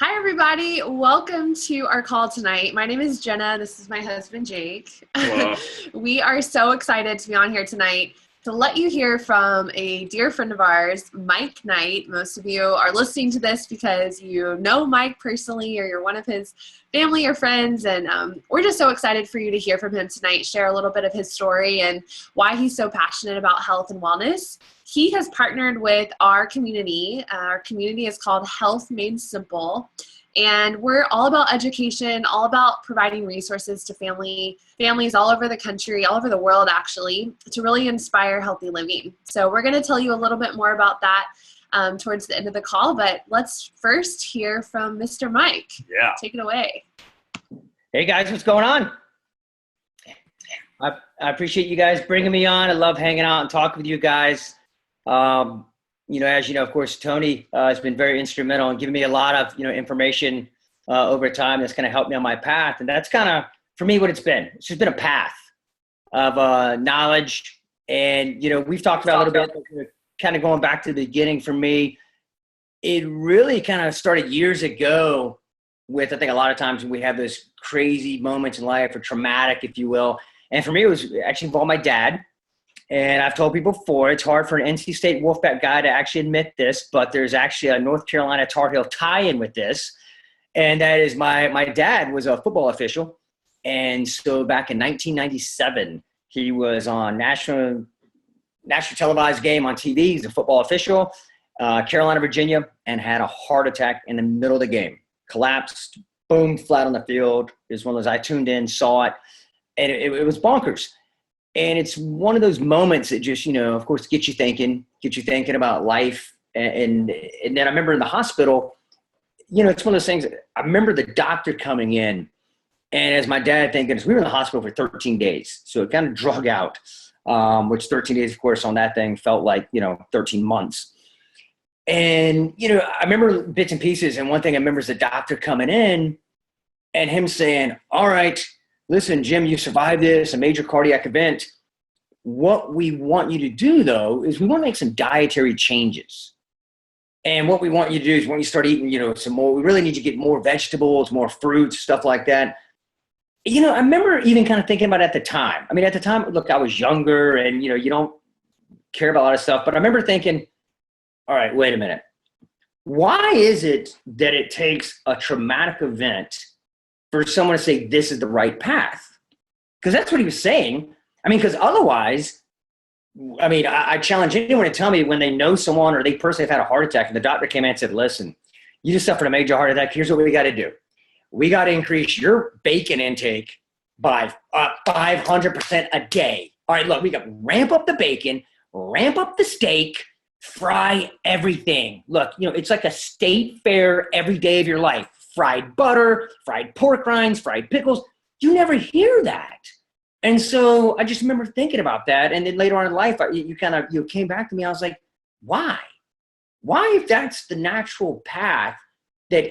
Hi, everybody. Welcome to our call tonight. My name is Jenna. This is my husband, Jake. Hello. We are so excited to be on here tonight to let you hear from a dear friend of ours, Mike Knight. Most of you are listening to this because you know Mike personally or you're one of his family or friends. And we're just so excited for you to hear from him tonight, share a little bit of his story and why he's so passionate about health and wellness. He has partnered with our community. Our community is called Health Made Simple. And we're all about education, all about providing resources to families all over the country, all over the world, actually, to really inspire healthy living. So we're going to tell you a little bit more about that towards the end of the call. But let's first hear from Mr. Mike. Yeah. Take it away. Hey guys, what's going on? I appreciate you guys bringing me on. I love hanging out and talking with you guys. As you know, of course, Tony has been very instrumental in giving me a lot of, information over time that's kind of helped me on my path. And that's kind of, for me, what it's been. It's just been a path of knowledge. And, we've talked about a little bit, kind of going back to the beginning for me. It really kind of started years ago with, I think a lot of times when we have those crazy moments in life or traumatic, if you will. And for me, it was actually involved my dad. And I've told people before, it's hard for an NC State Wolfpack guy to actually admit this, but there's actually a North Carolina Tar Heel tie-in with this. And that is my dad was a football official. And so back in 1997, he was on national televised game on TV. He's a football official, Carolina, Virginia, and had a heart attack in the middle of the game. Collapsed, boom, flat on the field. It was one of those, I tuned in, saw it, and it was bonkers. And it's one of those moments that just, of course, get you thinking about life. And then I remember in the hospital, it's one of those things. I remember the doctor coming in, and as my dad thinking, we were in the hospital for 13 days. So it kind of drug out, which 13 days, of course, on that thing felt like, 13 months. And, I remember bits and pieces. And one thing I remember is the doctor coming in and him saying, all right, listen, Jim, you survived this, a major cardiac event. What we want you to do, though, is we want to make some dietary changes. And what we want you to do is when you start eating, some more, we really need you to get more vegetables, more fruits, stuff like that. I remember even kind of thinking about it at the time. I mean, at the time, look, I was younger and, you don't care about a lot of stuff. But I remember thinking, all right, wait a minute. Why is it that it takes a traumatic event for someone to say this is the right path? Because that's what he was saying. I mean, because otherwise, I challenge anyone to tell me when they know someone or they personally have had a heart attack and the doctor came in and said, listen, you just suffered a major heart attack. Here's what we got to do. We got to increase your bacon intake by 500% a day. All right, look, we got to ramp up the bacon, ramp up the steak, fry everything. Look, it's like a state fair every day of your life. Fried butter, fried pork rinds, fried pickles. You never hear that. And so I just remember thinking about that. And then later on in life, you came back to me. I was like, why? Why, if that's the natural path that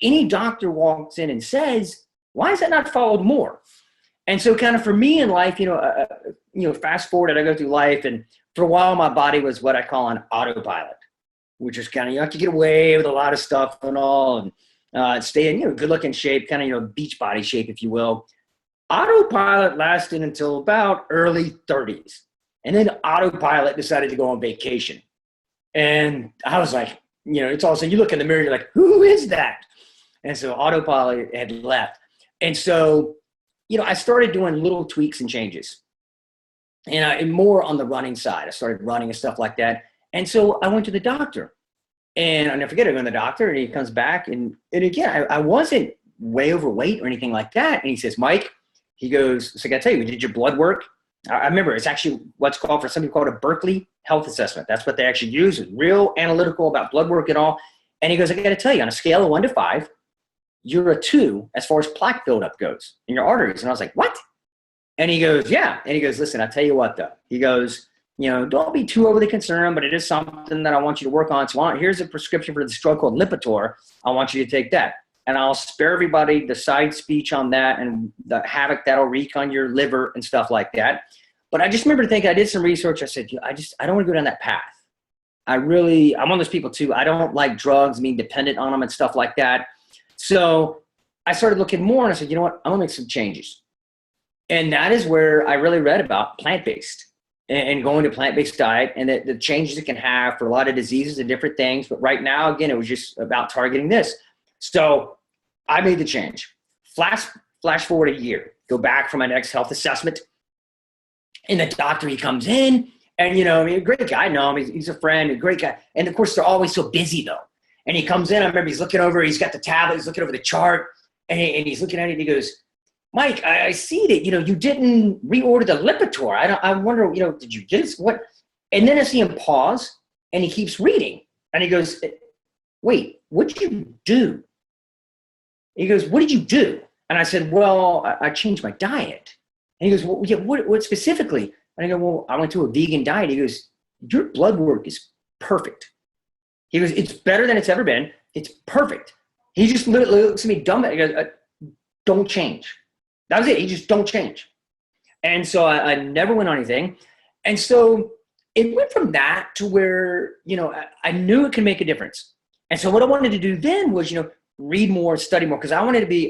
any doctor walks in and says, why is that not followed more? And so kind of for me in life, fast forward, I go through life. And for a while, my body was what I call an autopilot, which is kind of, you have to get away with a lot of stuff and all. And stay in, good looking shape, kind of, beach body shape, if you will. Autopilot lasted until about early 30s. And then autopilot decided to go on vacation. And I was like, it's all of a sudden you look in the mirror, you're like, who is that? And so autopilot had left. And so, I started doing little tweaks and changes. And more on the running side. I started running and stuff like that. And so I went to the doctor. And I never forget, I go to the doctor and he comes back and again, I wasn't way overweight or anything like that. And he says, Mike, he goes, so I gotta tell you, we did your blood work. I remember it's actually what's called, for some people, called a Berkeley health assessment. That's what they actually use. It's real analytical about blood work and all. And he goes, I gotta tell you, on a scale of 1 to 5, you're a 2 as far as plaque buildup goes in your arteries. And I was like, what? And he goes, yeah. And he goes, listen, I'll tell you what though. He goes, don't be too overly concerned, but it is something that I want you to work on. So here's a prescription for this drug called Lipitor. I want you to take that. And I'll spare everybody the side speech on that and the havoc that'll wreak on your liver and stuff like that. But I just remember thinking, I did some research. I said, I don't want to go down that path. I'm one of those people too. I don't like drugs, being dependent on them and stuff like that. So I started looking more and I said, you know what, I'm gonna make some changes. And that is where I really read about plant-based and going to plant-based diet and the changes it can have for a lot of diseases and different things. But right now, again, it was just about targeting this. So I made the change. Flash forward a year, go back for my next health assessment. And the doctor, he comes in and, you know, I mean, a great guy. I know him. He's a friend, a great guy. And of course, they're always so busy though. And he comes in, I remember he's looking over, he's got the tablet, he's looking over the chart and he's looking at it and he goes, Mike, I see that, you know, you didn't reorder the Lipitor. I wonder, you know, did you get what? And then I see him pause and he keeps reading and he goes, wait, what did you do? He goes, what did you do? And I said, well, I changed my diet. And he goes, well, yeah, what specifically? And I go, well, I went to a vegan diet. He goes, your blood work is perfect. He goes, it's better than it's ever been. It's perfect. He just literally looks at me dumb. He goes, don't change. That was it. He just don't change. And so I never went on anything. And so it went from that to where, you know, I knew it could make a difference. And so what I wanted to do then was, you know, read more, study more, because I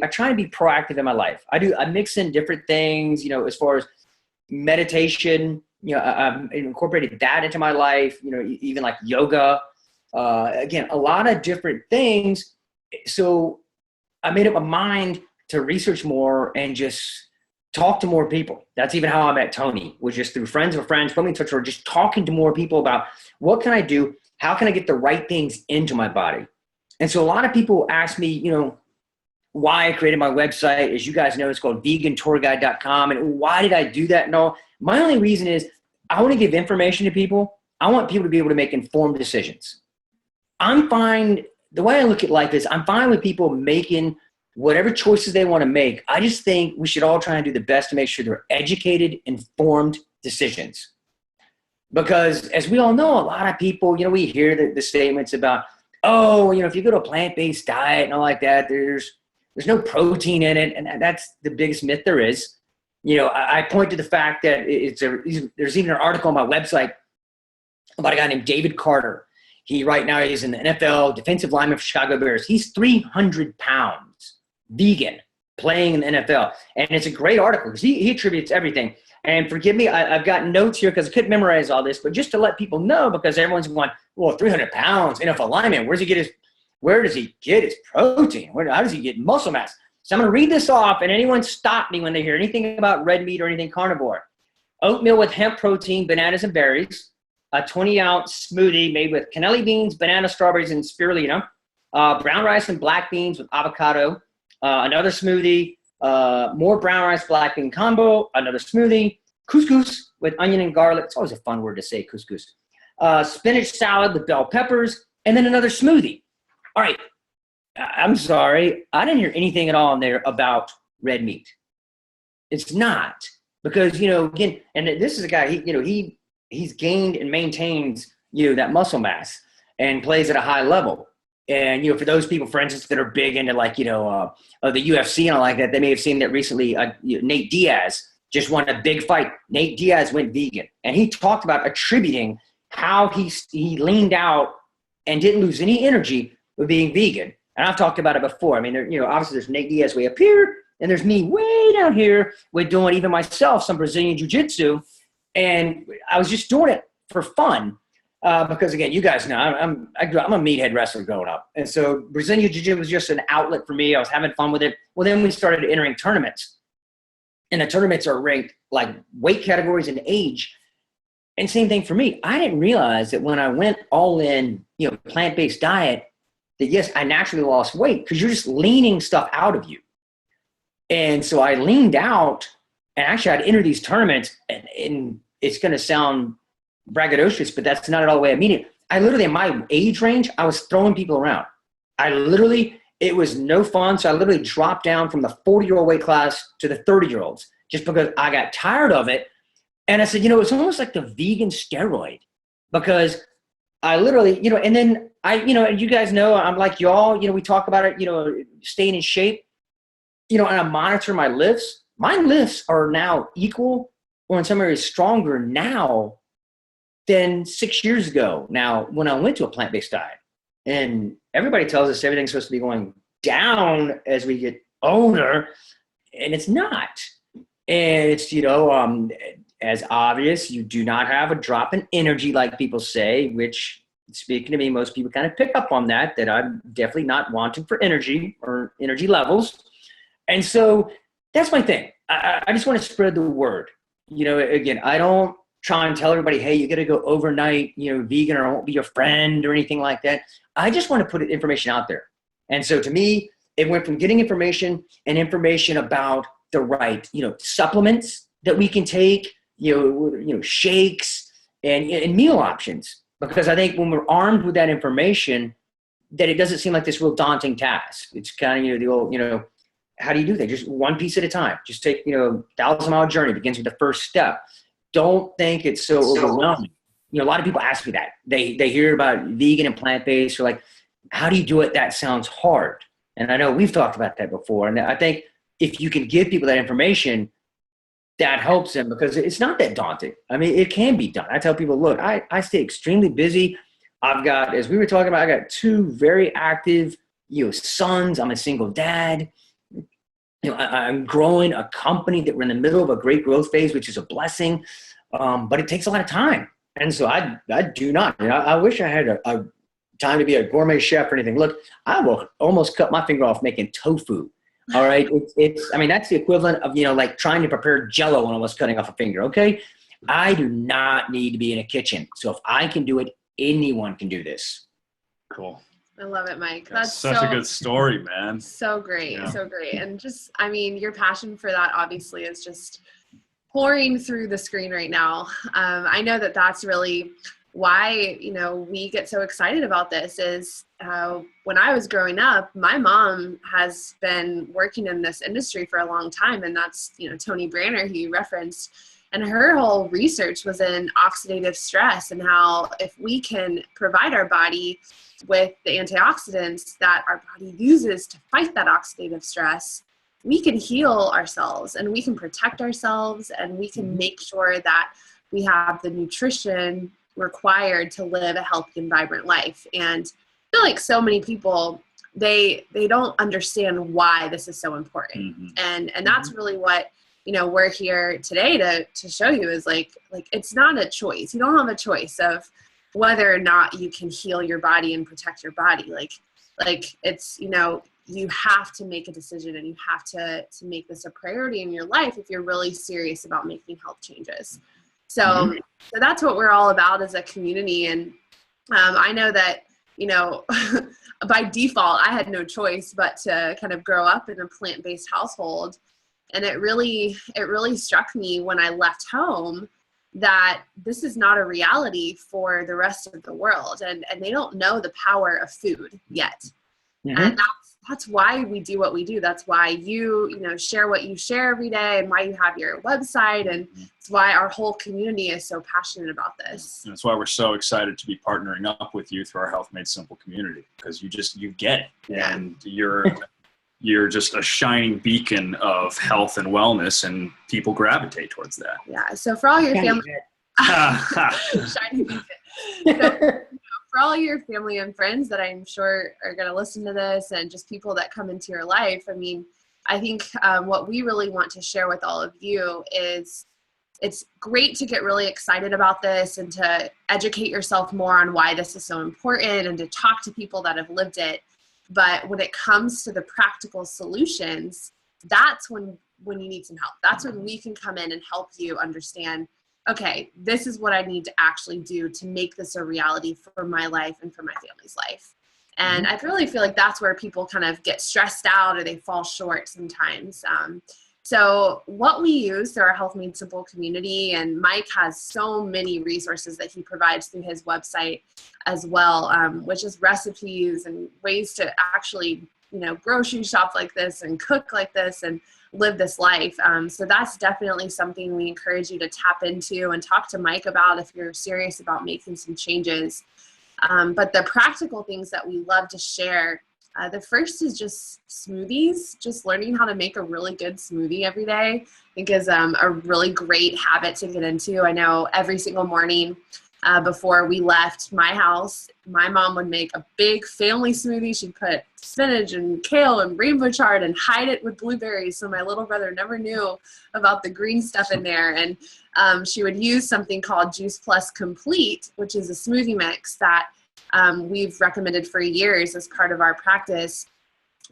try to be proactive in my life. I mix in different things, you know, as far as meditation, you know, I've incorporated that into my life, you know, even like yoga, again, a lot of different things. So I made up my mind to research more and just talk to more people. That's even how I met Tony, was just through friends of friends, put me in touch with, just talking to more people about what can I do? How can I get the right things into my body? And so a lot of people ask me, you know, why I created my website. As you guys know, it's called VeganTourGuide.com. And why did I do that? No, my only reason is I want to give information to people. I want people to be able to make informed decisions. I'm fine. The way I look at life is I'm fine with people making whatever choices they want to make. I just think we should all try and do the best to make sure they're educated, informed decisions. Because as we all know, a lot of people, you know, we hear the statements about, oh, you know, if you go to a plant-based diet and all like that, there's no protein in it. And that's the biggest myth there is. You know, I point to the fact that there's even an article on my website about a guy named David Carter. He right now is in the NFL, defensive lineman for Chicago Bears. He's 300 pounds, vegan, playing in the NFL. And it's a great article because he attributes everything. And forgive me, I've got notes here because I couldn't memorize all this, but just to let people know, because everyone's going, well, 300 pounds, NFL lineman, where does he get his protein? How does he get muscle mass? So I'm going to read this off, and anyone stop me when they hear anything about red meat or anything carnivore. Oatmeal with hemp protein, bananas and berries, a 20-ounce smoothie made with cannelli beans, banana, strawberries, and spirulina, brown rice and black beans with avocado, another smoothie, more brown rice, black bean combo, another smoothie, couscous with onion and garlic. It's always a fun word to say, couscous. Spinach salad with bell peppers, and then another smoothie. All right. I'm sorry. I didn't hear anything at all in there about red meat. It's not, because, you know, again, and this is a guy, he's gained and maintains, you know, that muscle mass and plays at a high level. And, you know, for those people, for instance, that are big into like, you know, the UFC and all like that, they may have seen that recently. Nate Diaz just won a big fight. Nate Diaz went vegan, and he talked about attributing how he leaned out and didn't lose any energy with being vegan. And I've talked about it before. I mean, you know, obviously there's Nate Diaz way up here, and there's me way down here with doing, even myself, some Brazilian jiu-jitsu. And I was just doing it for fun. Because again, you guys know, I'm a meathead wrestler growing up. And so Brazilian Jiu-Jitsu was just an outlet for me. I was having fun with it. Well, then we started entering tournaments. And the tournaments are ranked like weight categories and age. And same thing for me. I didn't realize that when I went all in, you know, plant-based diet, that yes, I naturally lost weight because you're just leaning stuff out of you. And so I leaned out, and actually I'd enter these tournaments, and it's going to sound braggadocious, but that's not at all the way I mean it. I literally, in my age range, I was throwing people around. It was no fun. So I literally dropped down from the 40-year-old weight class to the 30-year-olds just because I got tired of it. And I said, you know, it's almost like the vegan steroid, because I literally, you know, and then you know, and you guys know, I'm like y'all, you know, we talk about it, you know, staying in shape, you know, and I monitor my lifts. My lifts are now equal, or in some areas stronger now than 6 years ago. Now, when I went to a plant-based diet, and everybody tells us everything's supposed to be going down as we get older, and it's not. And it's, as obvious, you do not have a drop in energy like people say, which, speaking to me, most people kind of pick up on that I'm definitely not wanting for energy or energy levels. And so that's my thing. I just want to spread the word. Again, I don't try and tell everybody, hey, you got to go overnight, vegan, or I won't be your friend or anything like that. I just want to put information out there. And so to me, it went from getting information and information about the right, supplements that we can take, shakes and meal options. Because I think when we're armed with that information, that it doesn't seem like this real daunting task. It's kind of, the old, how do you do that? Just one piece at a time. Just take, 1,000-mile journey begins with the first step. Don't think it's so overwhelming. A lot of people ask me that. They hear about vegan and plant-based. They're like, how do you do it? That sounds hard. And I know we've talked about that before. And I think if you can give people that information, that helps them, because it's not that daunting. I mean, it can be done. I tell people, look, I stay extremely busy. I've got, as we were talking about, I got 2 very active, sons. I'm a single dad. I'm growing a company that we're in the middle of a great growth phase, which is a blessing. But it takes a lot of time. And so I do not, I wish I had a time to be a gourmet chef or anything. Look, I will almost cut my finger off making tofu. All right. I mean, that's the equivalent of, like trying to prepare Jell-O and almost cutting off a finger. Okay. I do not need to be in a kitchen. So if I can do it, anyone can do this. Cool. I love it, Mike. That's such a good story, man. So great. Yeah. So great. And just, your passion for that obviously is just pouring through the screen right now. I know that that's really why, we get so excited about this is when I was growing up, my mom has been working in this industry for a long time. And that's, Tony Branner, who you referenced. And her whole research was in oxidative stress and how if we can provide our body with the antioxidants that our body uses to fight that oxidative stress, we can heal ourselves and we can protect ourselves and we can make sure that we have the nutrition required to live a healthy and vibrant life. And I feel like so many people, they don't understand why this is so important. And that's really what, we're here today to show you is like it's not a choice. You don't have a choice of whether or not you can heal your body and protect your body. Like it's, you have to make a decision and you have to make this a priority in your life if you're really serious about making health changes. So that's what we're all about as a community. And I know that, by default, I had no choice but to kind of grow up in a plant-based household. And it really struck me when I left home that this is not a reality for the rest of the world. And they don't know the power of food yet. And that's why we do what we do. That's why you share what you share every day and why you have your website. And it's why our whole community is so passionate about this. And that's why we're so excited to be partnering up with you through our Health Made Simple community, because you get it. Yeah. And you're just a shining beacon of health and wellness, and people gravitate towards that. Yeah. So for all your family, shining beacon. So, for all your family and friends that I'm sure are going to listen to this and just people that come into your life, I think what we really want to share with all of you is it's great to get really excited about this and to educate yourself more on why this is so important and to talk to people that have lived it. But when it comes to the practical solutions, that's when you need some help. That's when we can come in and help you understand, okay, this is what I need to actually do to make this a reality for my life and for my family's life. And I really feel like that's where people kind of get stressed out or they fall short sometimes. So what we use through our Health Made Simple community, and Mike has so many resources that he provides through his website as well, which is recipes and ways to actually, grocery shop like this and cook like this and live this life. So that's definitely something we encourage you to tap into and talk to Mike about if you're serious about making some changes. But the practical things that we love to share, the first is just smoothies. Just learning how to make a really good smoothie every day, I think is a really great habit to get into. I know every single morning before we left my house, my mom would make a big family smoothie. She'd put spinach and kale and rainbow chard and hide it with blueberries so my little brother never knew about the green stuff in there. And she would use something called Juice Plus Complete, which is a smoothie mix that we've recommended for years as part of our practice,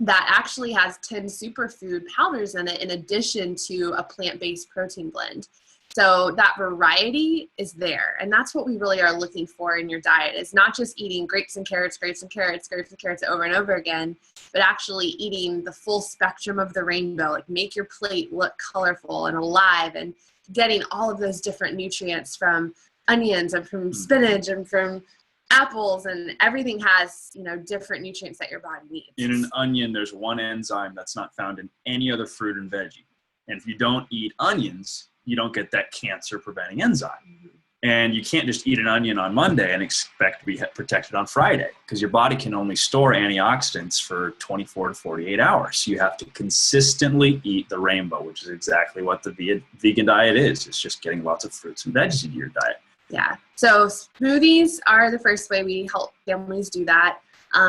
that actually has 10 superfood powders in it in addition to a plant-based protein blend. So that variety is there. And that's what we really are looking for in your diet, is not just eating grapes and carrots, grapes and carrots, grapes and carrots over and over again, but actually eating the full spectrum of the rainbow. Like, make your plate look colorful and alive, and getting all of those different nutrients from onions and from spinach and from apples, and everything has, different nutrients that your body needs. In an onion, there's one enzyme that's not found in any other fruit and veggie. And if you don't eat onions, you don't get that cancer-preventing enzyme. Mm-hmm. And you can't just eat an onion on Monday and expect to be protected on Friday, because your body can only store antioxidants for 24 to 48 hours. So you have to consistently eat the rainbow, which is exactly what the vegan diet is. It's just getting lots of fruits and veggies into your diet. Yeah. So smoothies are the first way we help families do that.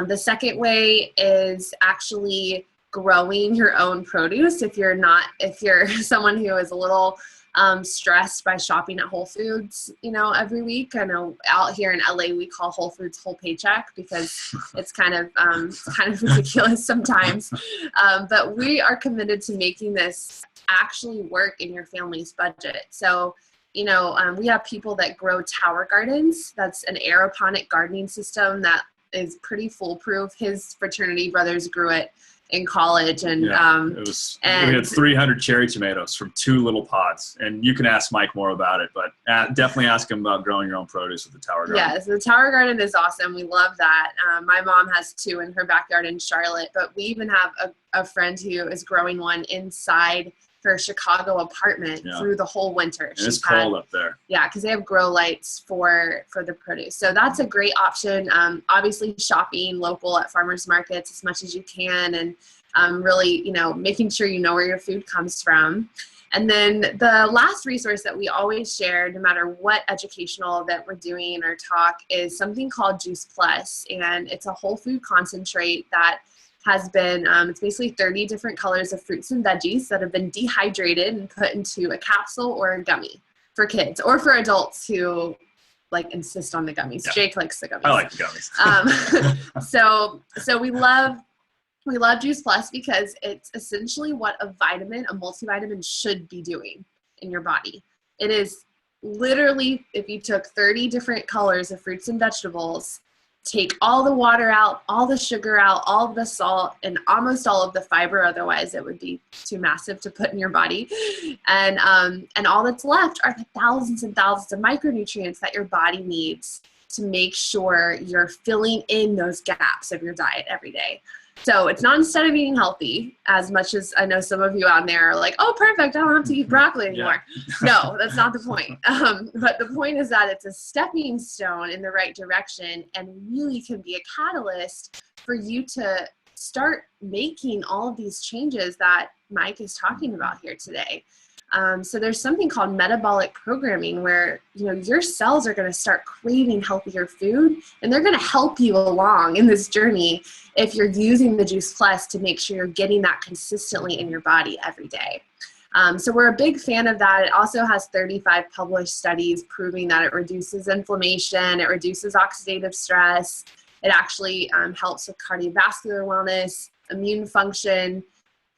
The second way is actually growing your own produce. If you're someone who is a little stressed by shopping at Whole Foods, every week. I know out here in LA, we call Whole Foods whole paycheck because it's kind of ridiculous sometimes. But we are committed to making this actually work in your family's budget. So, we have people that grow tower gardens. That's an aeroponic gardening system that is pretty foolproof. His fraternity brothers grew it in college, and we had 300 cherry tomatoes from 2 little pods, and you can ask Mike more about it, but definitely ask him about growing your own produce with the tower garden. Yeah, so the tower garden is awesome. We love that. My mom has 2 in her backyard in Charlotte, but we even have a friend who is growing one inside her Chicago apartment through the whole winter. It's cold up there. Yeah, because they have grow lights for the produce. So that's a great option. Obviously shopping local at farmers markets as much as you can, and really, making sure you know where your food comes from. And then the last resource that we always share, no matter what educational event we're doing or talk, is something called Juice Plus. And it's a whole food concentrate that has been, it's basically 30 different colors of fruits and veggies that have been dehydrated and put into a capsule or a gummy for kids or for adults who insist on the gummies. Yeah. Jake likes the gummies. I like the gummies. So we love Juice Plus because it's essentially what a multivitamin should be doing in your body. It is literally, if you took 30 different colors of fruits and vegetables, take all the water out, all the sugar out, all of the salt, and almost all of the fiber, otherwise it would be too massive to put in your body. And all that's left are the thousands and thousands of micronutrients that your body needs to make sure you're filling in those gaps of your diet every day. So it's not instead of eating healthy, as much as I know some of you out there are like, oh, perfect, I don't have to eat broccoli anymore. Yeah. No, that's not the point. But the point is that it's a stepping stone in the right direction and really can be a catalyst for you to start making all of these changes that Mike is talking about here today. So there's something called metabolic programming where, your cells are going to start craving healthier food, and they're going to help you along in this journey if you're using the Juice Plus to make sure you're getting that consistently in your body every day. So we're a big fan of that. It also has 35 published studies proving that it reduces inflammation, it reduces oxidative stress, it actually helps with cardiovascular wellness, immune function,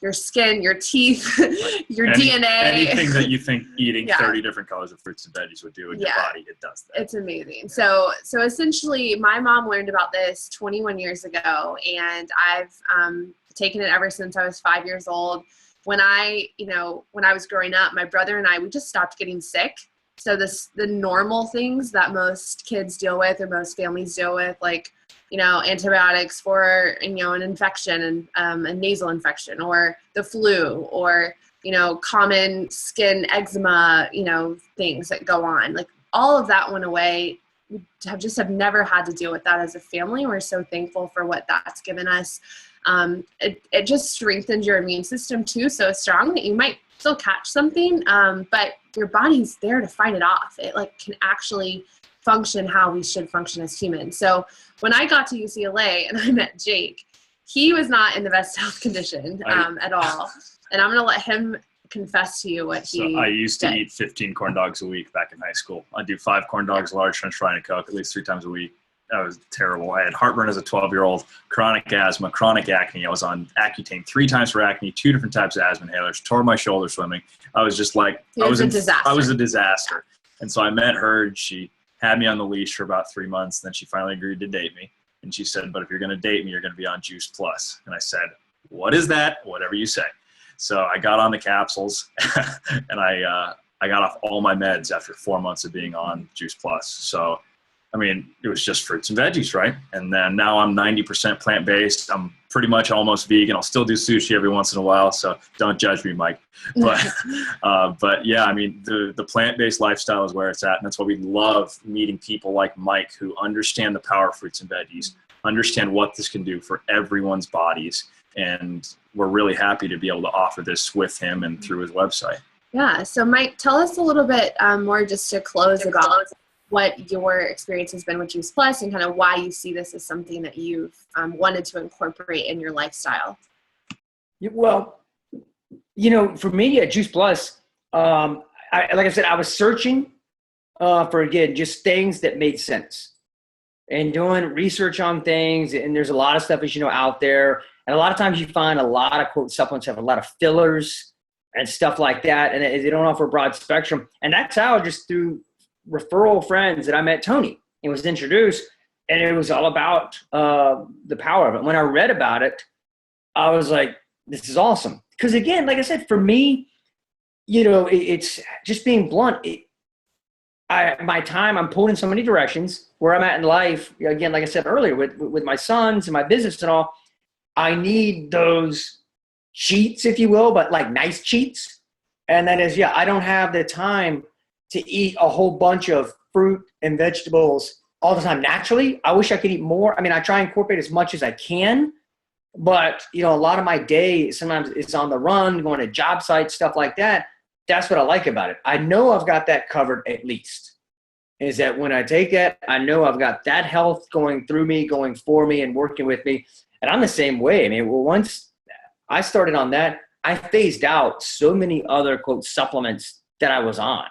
your skin, your teeth, your DNA. Anything that you think eating 30 different colors of fruits and veggies would do in your body, it does that. It's amazing. So essentially, my mom learned about this 21 years ago, and I've taken it ever since I was 5 years old. When I was growing up, my brother and I, we just stopped getting sick. So the normal things that most kids deal with or most families deal with, like antibiotics for, an infection and a nasal infection or the flu or, common skin eczema, things that go on. Like all of that went away. We have never had to deal with that as a family. We're so thankful for what that's given us. It just strengthens your immune system too, so strong that you might still catch something, but your body's there to fight it off. It can actually function how we should function as humans. So when I got to UCLA and I met Jake, he was not in the best health condition at all. And I'm going to let him confess to you what he I used to did. eat 15 corn dogs a week back in high school. I'd do 5 corn dogs, large French fry, and a Coke at least 3 times a week. That was terrible. I had heartburn as a 12-year-old, chronic asthma, chronic acne. I was on Accutane 3 times for acne, 2 different types of asthma inhalers, tore my shoulder swimming. I was just like, I was a disaster. And so I met her, and she had me on the leash for about 3 months. Then she finally agreed to date me. And she said, but if you're going to date me, you're going to be on Juice Plus. And I said, what is that? Whatever you say. So I got on the capsules and I got off all my meds after 4 months of being on Juice Plus. So, I mean, it was just fruits and veggies, right? And then now I'm 90% plant-based. I'm pretty much almost vegan. I'll still do sushi every once in a while. So don't judge me, Mike. But yeah, I mean, the plant-based lifestyle is where it's at. And that's why we love meeting people like Mike who understand the power of fruits and veggies, understand what this can do for everyone's bodies. And we're really happy to be able to offer this with him and through his website. Yeah. So Mike, tell us a little bit more just to close about what your experience has been with Juice Plus and kind of why you see this as something that you've wanted to incorporate in your lifestyle. Well, for me at Juice Plus, like I said, I was searching for, again, just things that made sense and doing research on things. And there's a lot of stuff, as you know, out there. And a lot of times you find a lot of, quote, supplements have a lot of fillers and stuff like that. And they don't offer a broad spectrum. And that's how, just through referral friends, that I met Tony and was introduced. And it was all about the power of it. When I read about it, I was like, this is awesome. Because again, like I said, for me, it's just being blunt. I'm pulled in so many directions where I'm at in life. Again, like I said earlier, with my sons and my business and all, I need those cheats, if you will, but like nice cheats. And that is, I don't have the time to eat a whole bunch of fruit and vegetables all the time. Naturally, I wish I could eat more. I mean, I try and incorporate as much as I can, but a lot of my day sometimes is on the run, going to job sites, stuff like that. That's what I like about it. I know I've got that covered, at least, is that when I take that, I know I've got that health going through me, going for me, and working with me. And I'm the same way. I mean, once I started on that, I phased out so many other, quote, supplements that I was on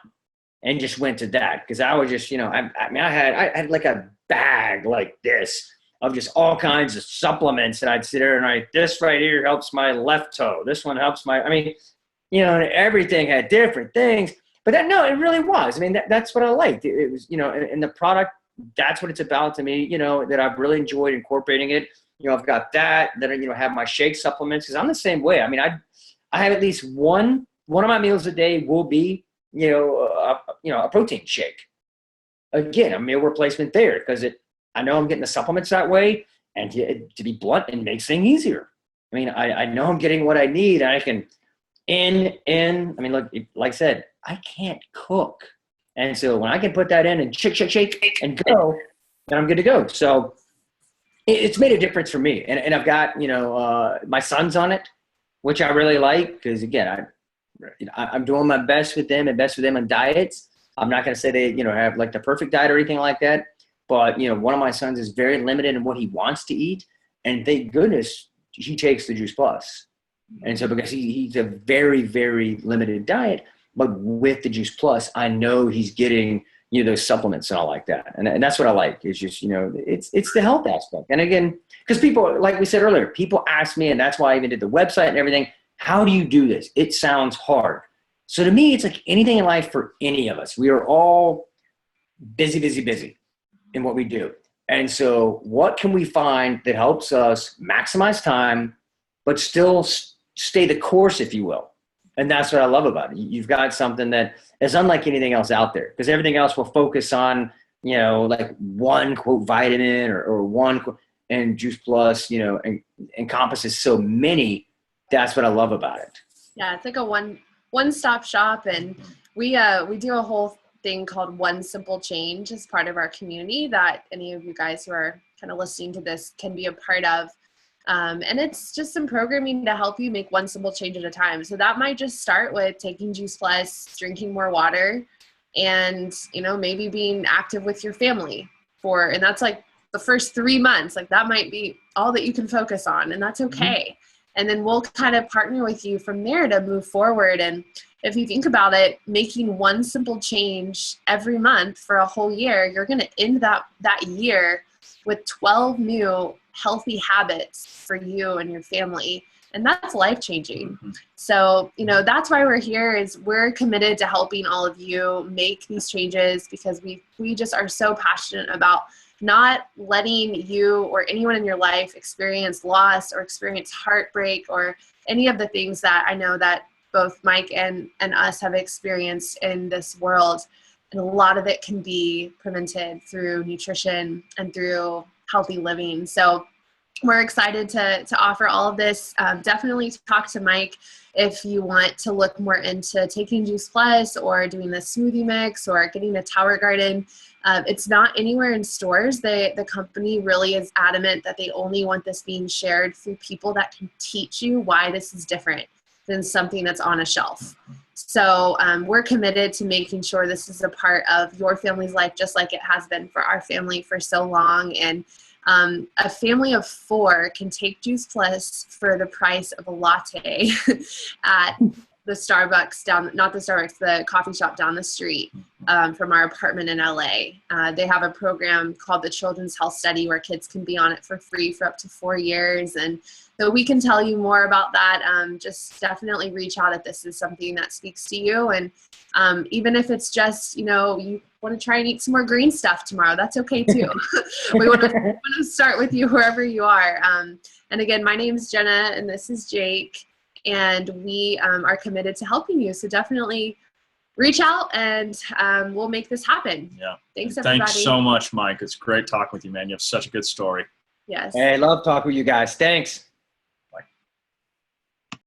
and just went to that. Because I was just, I had like a bag like this of just all kinds of supplements. And I'd sit there and this right here helps my left toe. This one helps everything had different things. But it really was. I mean, that's what I liked. It was, and the product, that's what it's about to me, that I've really enjoyed incorporating it. I've got that. Then I, have my shake supplements, because I'm the same way. I mean, I have at least one of my meals a day will be, a protein shake. Again, a meal replacement there, because I know I'm getting the supplements that way, and to be blunt, it makes things easier. I mean, I know I'm getting what I need, and I can I mean, look, like I said, I can't cook. And so when I can put that in and shake and go, then I'm good to go. So it's made a difference for me. And I've got, my sons on it, which I really like, because again, I'm doing my best with them and best with them on diets. I'm not going to say they, have like the perfect diet or anything like that. But, one of my sons is very limited in what he wants to eat. And thank goodness he takes the Juice Plus. And so because he's a very, very limited diet, but with the Juice Plus, I know he's getting, those supplements and all like that. And that's what I like. It's just, it's the health aspect. And again, because people, like we said earlier, people ask me, and that's why I even did the website and everything, how do you do this? It sounds hard. So to me, it's like anything in life for any of us. We are all busy in what we do. And so what can we find that helps us maximize time, but still stay the course, if you will? And that's what I love about it. You've got something that is unlike anything else out there, because everything else will focus on, like one, quote, vitamin or one, and Juice Plus, encompasses so many. That's what I love about it. Yeah, it's like a one-stop shop, and we do a whole thing called One Simple Change as part of our community that any of you guys who are kind of listening to this can be a part of. And it's just some programming to help you make one simple change at a time. So that might just start with taking Juice Plus, drinking more water, and, you know, maybe being active with your family and that's like the first 3 months, like that might be all that you can focus on, and that's okay. And then we'll kind of partner with you from there to move forward. And if you think about it, making one simple change every month for a whole year, you're going to end that year with 12 new healthy habits for you and your family. And that's life-changing. So, you know, that's why we're here, is we're committed to helping all of you make these changes, because we just are so passionate about not letting you or anyone in your life experience loss or experience heartbreak or any of the things that I know that both Mike and us have experienced in this world. And a lot of it can be prevented through nutrition and through healthy living. So we're excited to offer all of this. Definitely talk to Mike if you want to look more into taking Juice Plus or doing the smoothie mix or getting a Tower Garden. It's not anywhere in stores. The company really is adamant that they only want this being shared through people that can teach you why this is different than something that's on a shelf. So we're committed to making sure this is a part of your family's life, just like it has been for our family for so long. And a family of 4 can take Juice Plus for the price of a latte at the Starbucks the coffee shop down the street from our apartment in LA. They have a program called the Children's Health Study where kids can be on it for free for up to 4 years. And so we can tell you more about that. Just definitely reach out if this is something that speaks to you. And even if it's just, you know, you want to try and eat some more green stuff tomorrow, that's okay too. We want to start with you wherever you are. And again, my name is Jenna and this is Jake, and we are committed to helping you. So definitely reach out and we'll make this happen. Yeah. Thanks, everybody. Thanks so much, Mike. It's great talking with you, man. You have such a good story. Yes. Hey, love talking with you guys. Thanks.